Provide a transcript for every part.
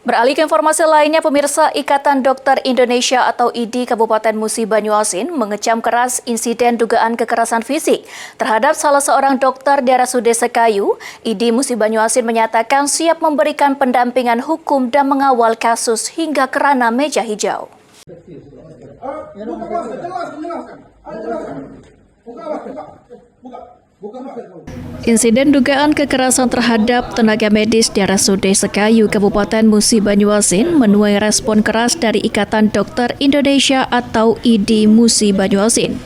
Beralih ke informasi lainnya, pemirsa, Ikatan Dokter Indonesia atau IDI Kabupaten Musi Banyuasin mengecam keras insiden dugaan kekerasan fisik terhadap salah seorang dokter di RSUD Sekayu. IDI Musi Banyuasin menyatakan siap memberikan pendampingan hukum dan mengawal kasus hingga ke ranah meja hijau. Insiden dugaan kekerasan terhadap tenaga medis di RSUD Sekayu, Kabupaten Musi Banyuasin menuai respon keras dari Ikatan Dokter Indonesia atau IDI Musi Banyuasin.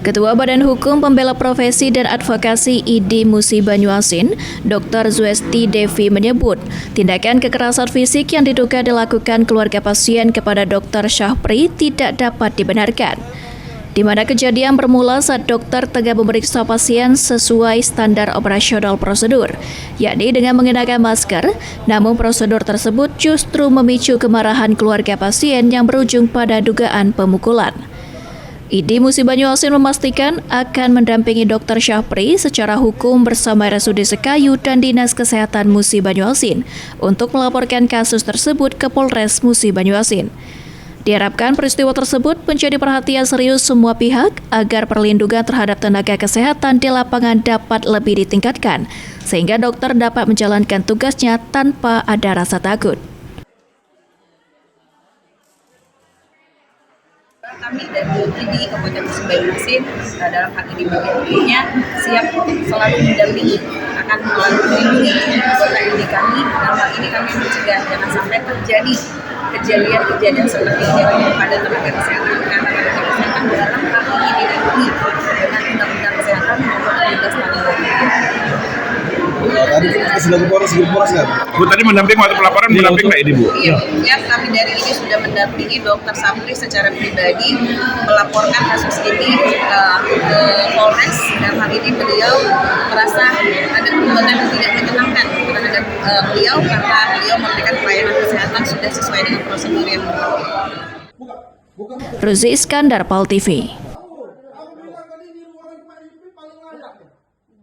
Ketua Badan Hukum Pembela Profesi dan Advokasi IDI Musi Banyuasin, Dr. Zwesti Devi menyebut, tindakan kekerasan fisik yang diduga dilakukan keluarga pasien kepada Dr. Syahpri tidak dapat dibenarkan. Di mana kejadian bermula saat dokter tengah memeriksa pasien sesuai standar operasional prosedur, yakni dengan mengenakan masker, namun prosedur tersebut justru memicu kemarahan keluarga pasien yang berujung pada dugaan pemukulan. IDI Musi Banyuasin memastikan akan mendampingi Dr. Syahpri secara hukum bersama RSUD Sekayu dan Dinas Kesehatan Musi Banyuasin untuk melaporkan kasus tersebut ke Polres Musi Banyuasin. Diharapkan peristiwa tersebut menjadi perhatian serius semua pihak agar perlindungan terhadap tenaga kesehatan di lapangan dapat lebih ditingkatkan, sehingga dokter dapat menjalankan tugasnya tanpa ada rasa takut. Kami dari IDI Kabupaten Musi Banyuasin dalam hal ini bagian siap selalu mendampingi, akan melindungi anggota IDI kami. Dalam hal ini kami mencegah jangan sampai terjadi kejadian seperti ini pada tenaga kesehatan, karena tenaga kesehatan dalam hal ini dilindungi dengan undang-undang kesehatan nomor 13 tahun 2000. Tadi kita sudah ke Polres nggak? Bu, tadi mendamping waktu pelaporan, mendamping nggak ini, Bu? Iya, ya, kami dari ini sudah mendampingi Dr. Syahpri secara pribadi melaporkan kasus ini ke Polres, dan hal ini beliau merasa ada perbuatan yang tidak menyenangkan terhadap beliau karena beliau memberikan pelayanan kesehatan sudah sesuai dengan prosedur yang berlaku. Ruzi Iskandar, PAL TV.